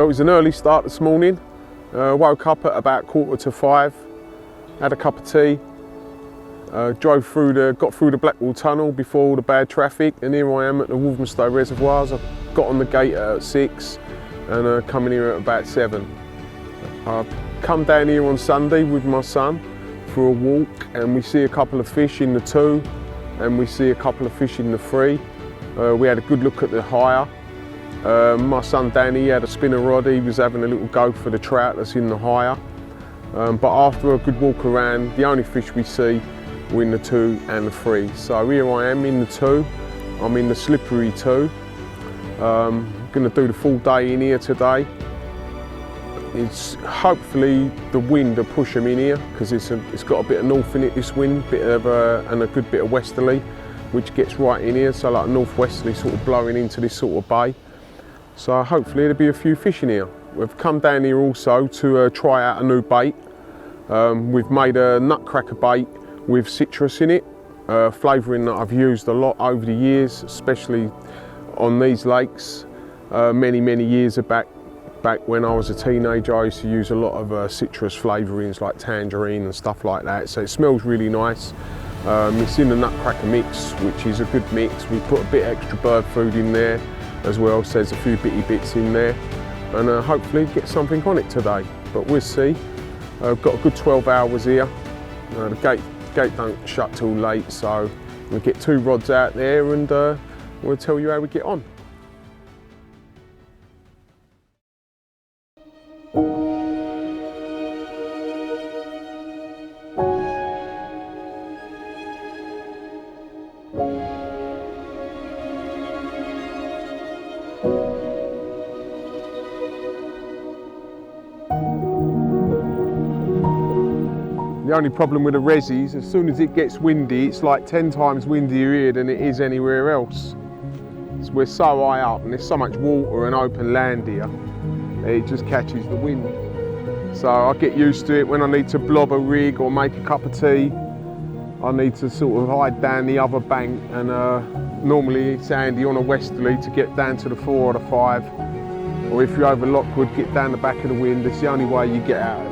Well, it was an early start this morning. Woke up at about 4:45, had a cup of tea, got through the Blackwall Tunnel before all the bad traffic, and here I am at the Walthamstow Reservoirs. I got on the gate at 6 and coming here at about 7. I've come down here on Sunday with my son for a walk, and we see a couple of fish in the 2 and we see a couple of fish in the 3. We had a good look at the hire. My son Danny had a spinner rod. He was having a little go for the trout that's in the hire. But after a good walk around, the only fish we see were in the 2 and the 3. So here I am in the 2. I'm in the slippery 2. I'm going to do the full day in here today. It's hopefully the wind will push them in here, because it's got a bit of north in it, this wind, and a good bit of westerly, which gets right in here, so like a northwesterly sort of blowing into this sort of bay. So hopefully there'll be a few fish in here. We've come down here also to try out a new bait. We've made a nutcracker bait with citrus in it, flavouring that I've used a lot over the years, especially on these lakes. Many years back when I was a teenager, I used to use a lot of citrus flavourings like tangerine and stuff like that. So it smells really nice. It's in the nutcracker mix, which is a good mix. We put a bit extra bird food in there as well, so there's a few bitty bits in there, and hopefully get something on it today, but we'll see. I've got a good 12 hours here. The gate don't shut till late, so we'll get 2 rods out there and we'll tell you how we get on. The only problem with the resis, as soon as it gets windy, it's like 10 times windier here than it is anywhere else. So we're so high up and there's so much water and open land here, it just catches the wind. So I get used to it when I need to blob a rig or make a cup of tea. I need to sort of hide down the other bank, and normally it's handy on a westerly to get down to the 4 or the 5. Or if you're over Lockwood, get down the back of the wind. It's the only way you get out of this.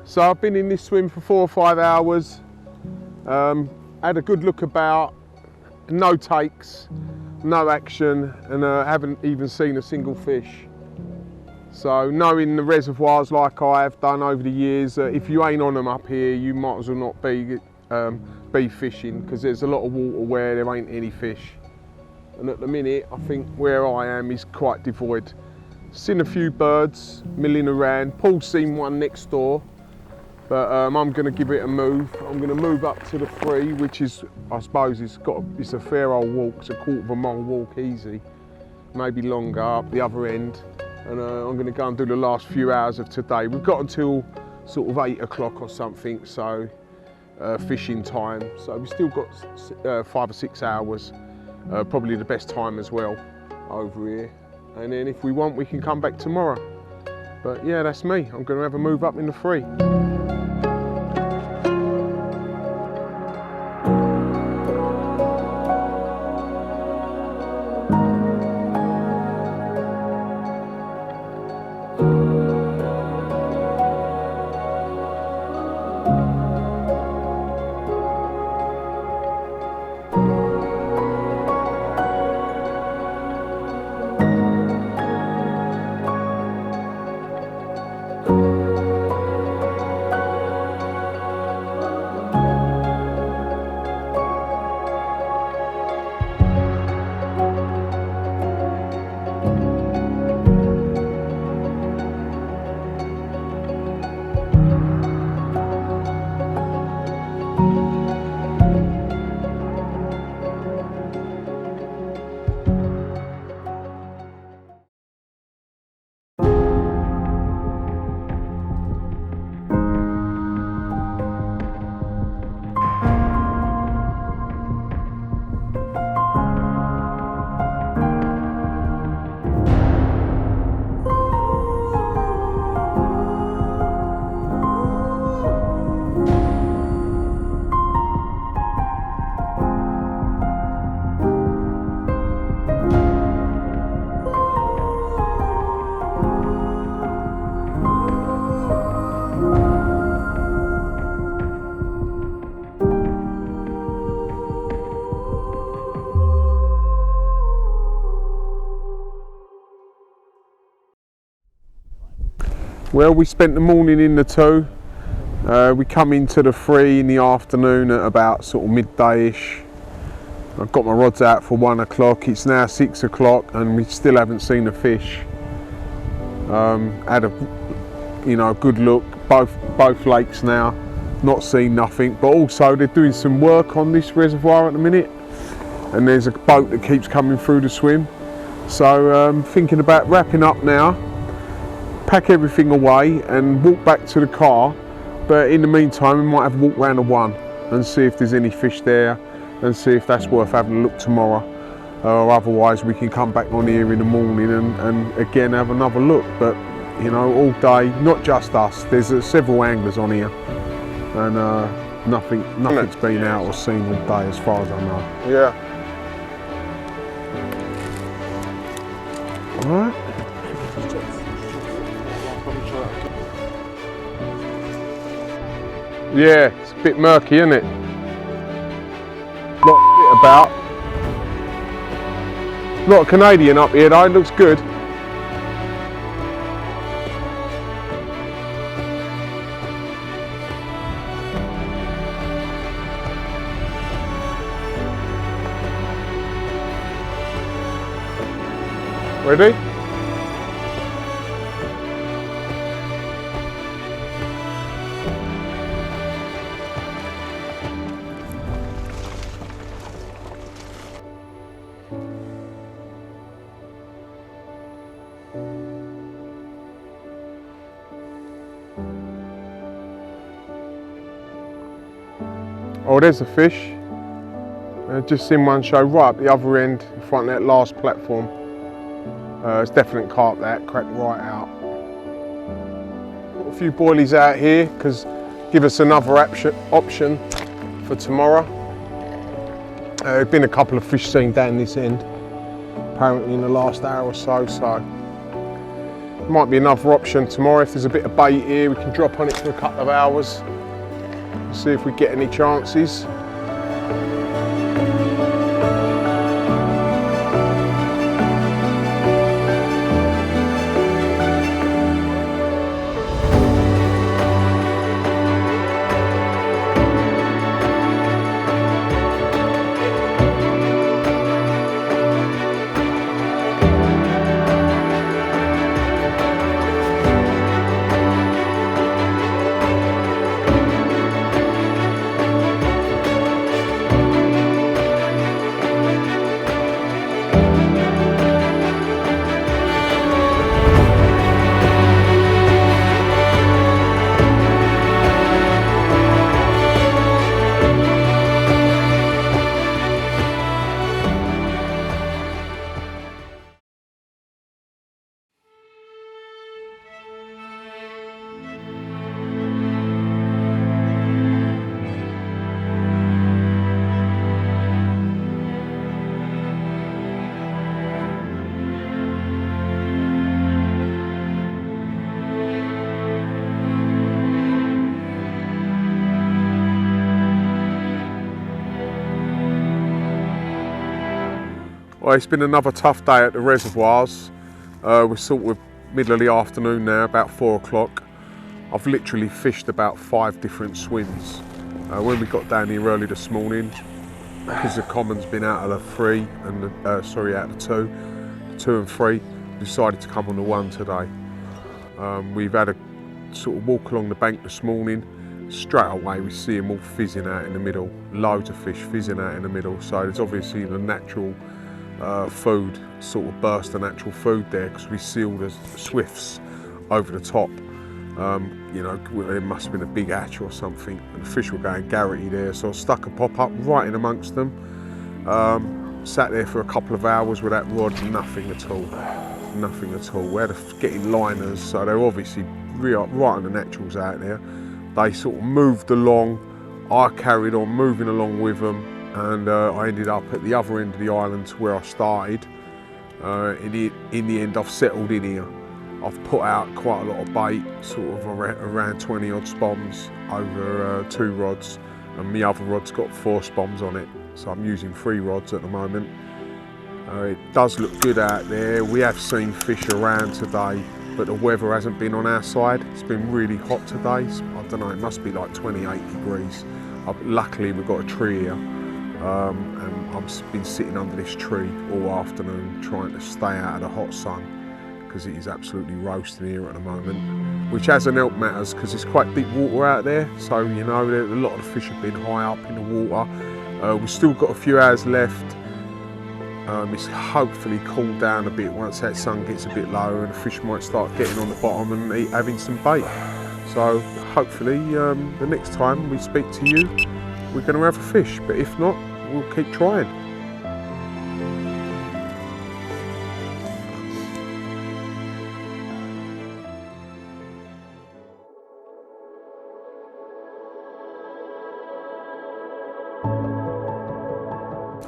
So I've been in this swim for 4 or 5 hours, had a good look about, no takes, no action, and haven't even seen a single fish. So knowing the reservoirs like I have done over the years, if you ain't on them up here, you might as well not be fishing, because there's a lot of water where there ain't any fish. And at the minute, I think where I am is quite devoid. Seen a few birds milling around. Paul's seen one next door. But I'm going to give it a move. I'm going to move up to the 3, which is, I suppose, it's a fair old walk. It's a 1/4 of a mile walk easy, maybe longer up the other end. And I'm going to go and do the last few hours of today. We've got until sort of 8 o'clock or something, so fishing time. So we've still got 5 or 6 hours, probably the best time as well over here. And then if we want, we can come back tomorrow. But yeah, that's me. I'm going to have a move up in the 3. Well, we spent the morning in the 2. We come into the 3 in the afternoon at about sort of midday-ish. I've got my rods out for 1 o'clock. It's now 6 o'clock and we still haven't seen a fish. Had a good look, both lakes now, not seen nothing, but also they're doing some work on this reservoir at the minute and there's a boat that keeps coming through the swim. So thinking about wrapping up now, pack everything away and walk back to the car, but in the meantime we might have a walk round the 1 and see if there's any fish there and see if that's worth having a look tomorrow, or otherwise we can come back on here in the morning and again have another look. But you know, all day, not just us, there's several anglers on here and nothing's been out or seen all day as far as I know. Yeah. Alright. Yeah, it's a bit murky, isn't it? Lot of shit about. Not a Canadian up here though, it looks good. Ready? Oh, there's a fish. Just seen one show right up the other end in front of that last platform. It's definite carp that, cracked right out. Got a few boilies out here because give us another option for tomorrow. There's been a couple of fish seen down this end, apparently in the last hour or so, so might be another option tomorrow. If there's a bit of bait here, we can drop on it for a couple of hours, see if we get any chances. Well, it's been another tough day at the reservoirs. We're sort of middle of the afternoon now, about 4 o'clock. I've literally fished about 5 different swims. When we got down here early this morning, because the common's been out of the 3 and out of the 2 and 3, decided to come on the 1 today. We've had a sort of walk along the bank this morning. Straight away we see them all fizzing out in the middle, loads of fish fizzing out in the middle, so there's obviously the natural food, sort of burst the natural food there, because we sealed the swifts over the top. You know, there must have been a big hatch or something, and the fish were going garrity there, so I stuck a pop up right in amongst them. Sat there for a couple of hours with that rod, nothing at all. Nothing at all. We had to get in liners, so they're obviously right on the naturals out there. They sort of moved along, I carried on moving along with them, and I ended up at the other end of the island to where I started. In the end, I've settled in here. I've put out quite a lot of bait, sort of around 20 odd spoms over 2 rods, and my other rod's got 4 spoms on it, so I'm using 3 rods at the moment. It does look good out there. We have seen fish around today, but the weather hasn't been on our side. It's been really hot today. I don't know, it must be like 28 degrees. Luckily we've got a tree here, and I've been sitting under this tree all afternoon trying to stay out of the hot sun, because it is absolutely roasting here at the moment, which hasn't helped matters because it's quite deep water out there, so you know a lot of the fish have been high up in the water. We've still got a few hours left. It's hopefully cooled down a bit once that sun gets a bit lower, and the fish might start getting on the bottom and having some bait. So hopefully the next time we speak to you, we're going to have a fish, but if not, we'll keep trying.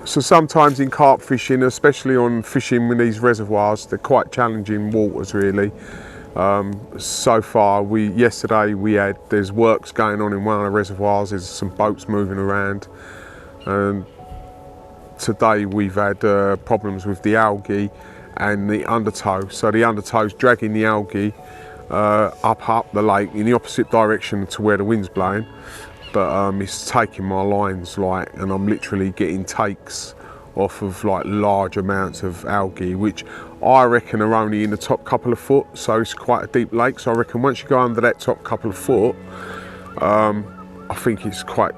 So sometimes in carp fishing, especially on fishing with these reservoirs, they're quite challenging waters really. So far, yesterday there's works going on in one of the reservoirs, there's some boats moving around. And today we've had problems with the algae and the undertow. So the undertow's dragging the algae up the lake in the opposite direction to where the wind's blowing. But it's taking my lines, and I'm literally getting takes off of large amounts of algae, which I reckon are only in the top couple of foot, so it's quite a deep lake. So I reckon once you go under that top couple of foot, I think it's quite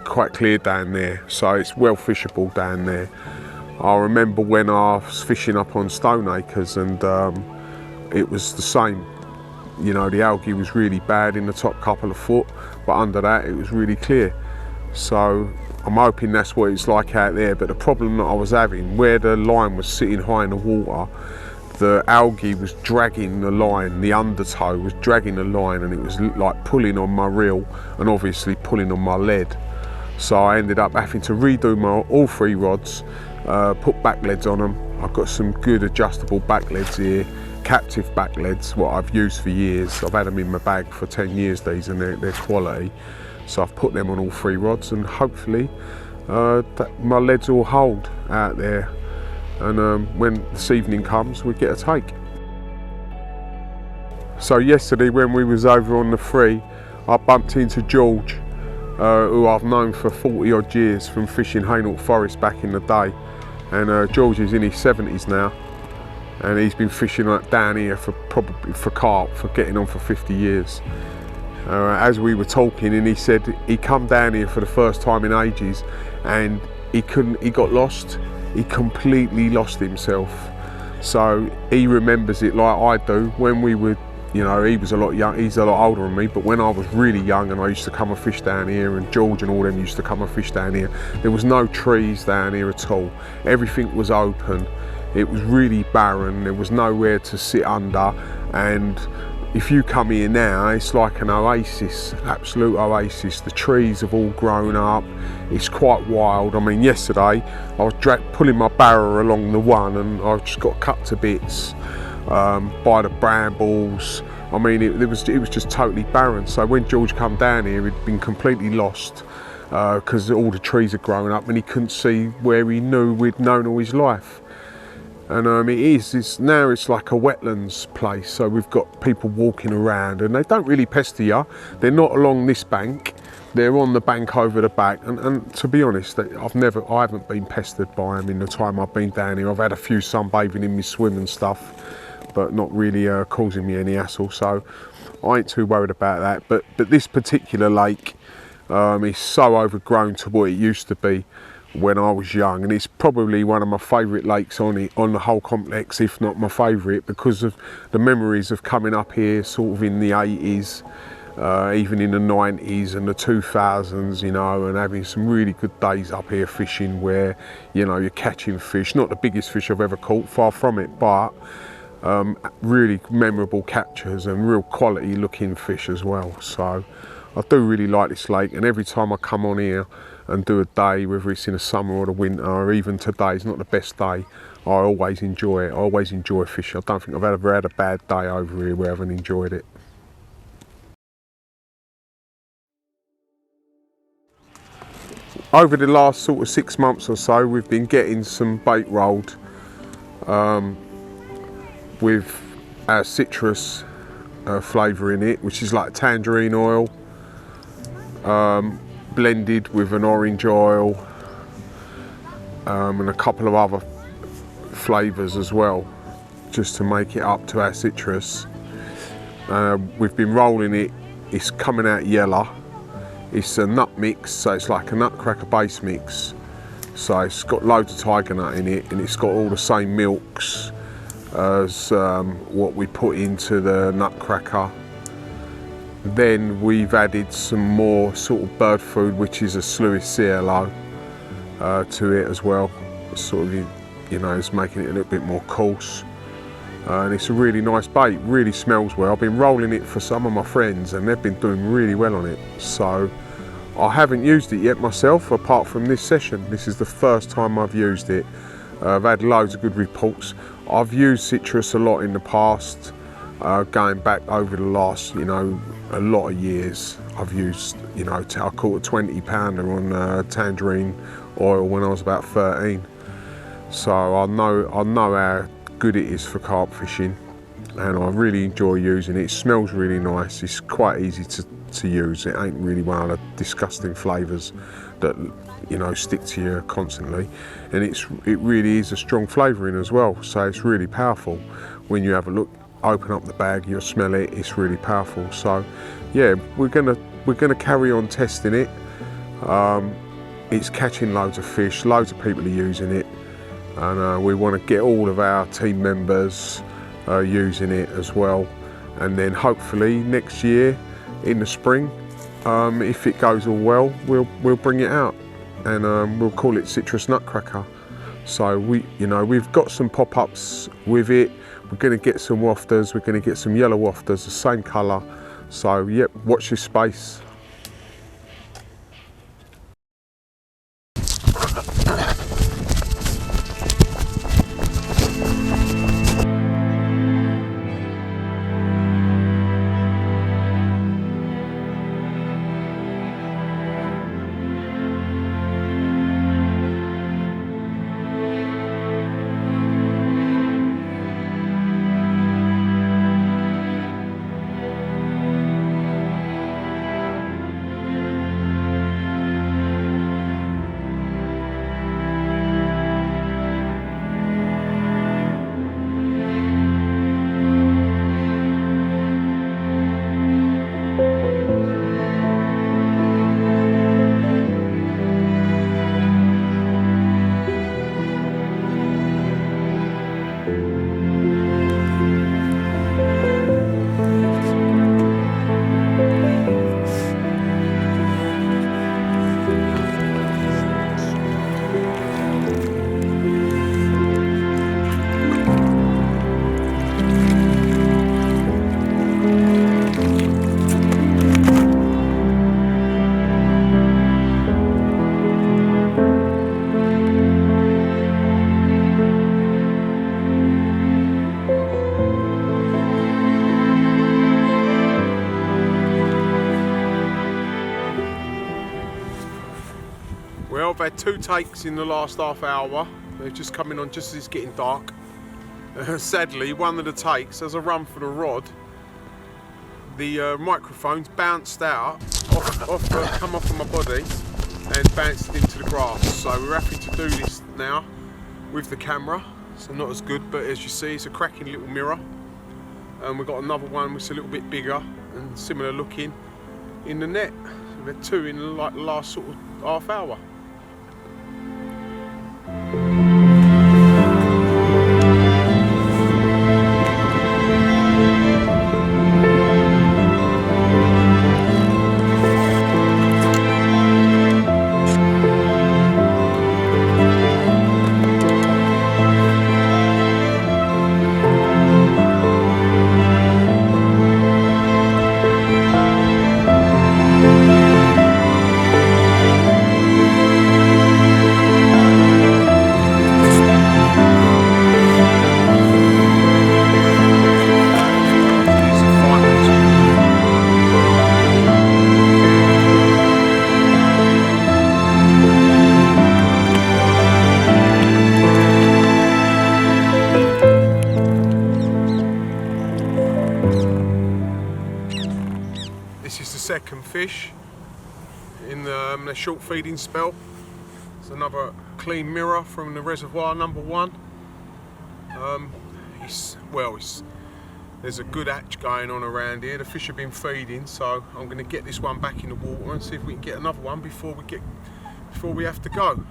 clear down there, so it's well fishable down there. I remember when I was fishing up on Stoneacres, and it was the same. You know, the algae was really bad in the top couple of foot, but under that it was really clear. So I'm hoping that's what it's like out there. But the problem that I was having, where the line was sitting high in the water, the algae was dragging the line, the undertow was dragging the line, and it was like pulling on my reel and obviously pulling on my lead. So I ended up having to redo all 3 rods, put back leads on them. I've got some good adjustable back leads here, captive back leads, what I've used for years. I've had them in my bag for 10 years, these, and they're quality. So I've put them on all 3 rods, and hopefully my leads will hold out there. And when this evening comes, we get a take. So yesterday when we was over on the Free, I bumped into George, who I've known for 40 odd years from fishing Hainault Forest back in the day. And George is in his 70s now, and he's been fishing down here for carp for getting on for 50 years. As we were talking, and he said he come down here for the first time in ages, and he got lost. He completely lost himself. So he remembers it like I do. When we were, you know, he was a lot young, he's a lot older than me, but when I was really young and I used to come and fish down here, and George and all them used to come and fish down here, there was no trees down here at all. Everything was open. It was really barren. There was nowhere to sit under, and if you come here now, it's like an oasis, absolute oasis. The trees have all grown up. It's quite wild. I mean, yesterday I was pulling my barrow along the one, and I just got cut to bits by the brambles. I mean, it was just totally barren. So when George come down here, he'd been completely lost because all the trees had grown up, and he couldn't see where we'd known all his life. And now it's like a wetlands place, so we've got people walking around, and they don't really pester you. They're not along this bank, they're on the bank over the back, and to be honest, I haven't been pestered by them in the time I've been down here. I've had a few sunbathing in my swim and stuff, but not really causing me any hassle, so I ain't too worried about that. But this particular lake is so overgrown to what it used to be when I was young, and it's probably one of my favourite lakes on the whole complex, if not my favourite, because of the memories of coming up here sort of in the 80s, even in the 90s and the 2000s, you know, and having some really good days up here fishing where, you know, you're catching fish, not the biggest fish I've ever caught, far from it, but really memorable captures and real quality looking fish as well. So I do really like this lake, and every time I come on here and do a day, whether it's in the summer or the winter, or even today's not the best day, I always enjoy it. I always enjoy fishing. I don't think I've ever had a bad day over here where I haven't enjoyed it. Over the last sort of 6 months or so, we've been getting some bait rolled with our citrus flavour in it, which is like tangerine oil, blended with an orange oil, and a couple of other flavours as well, just to make it up to our citrus. We've been rolling it. It's coming out yellow. It's a nut mix, so it's like a nutcracker base mix. So it's got loads of tiger nut in it, and it's got all the same milks as what we put into the nutcracker. Then we've added some more sort of bird food, which is a Sluice CLO, to it as well. It's sort of, you know, it's making it a little bit more coarse. And it's a really nice bait, really smells well. I've been rolling it for some of my friends and they've been doing really well on it. So I haven't used it yet myself, apart from this session. This is the first time I've used it. I've had loads of good reports. I've used citrus a lot in the past, going back over the last, you know, a lot of years. I've used, you know, I caught a 20 pounder on tangerine oil when I was about 13. So I know how good it is for carp fishing, and I really enjoy using it. It smells really nice. It's quite easy to use. It ain't really one of the disgusting flavours that, you know, stick to you constantly, and it really is a strong flavouring as well. So it's really powerful. When you have a look, open up the bag, you'll smell it. It's really powerful. So yeah, we're gonna carry on testing it. It's catching loads of fish. Loads of people are using it. And we want to get all of our team members using it as well, and then hopefully next year in the spring, if it goes all well, we'll bring it out, and we'll call it Citrus Nut Cracker. So we've got some pop-ups with it. We're going to get some wafters. We're going to get some yellow wafters, the same colour. So yep, watch this space. Well, I've had 2 takes in the last half hour. They're just coming on just as it's getting dark. Sadly, one of the takes, as I run for the rod, the microphone's bounced out, come off of my body and bounced into the grass. So we're having to do this now with the camera. So not as good, but as you see, it's a cracking little mirror. And we've got another one which is a little bit bigger and similar looking in the net. So we've had 2 in like the last sort of half hour. in the short feeding spell. It's another clean mirror from the reservoir number 1. There's a good hatch going on around here. The fish have been feeding, so I'm going to get this one back in the water and see if we can get another one before we have to go.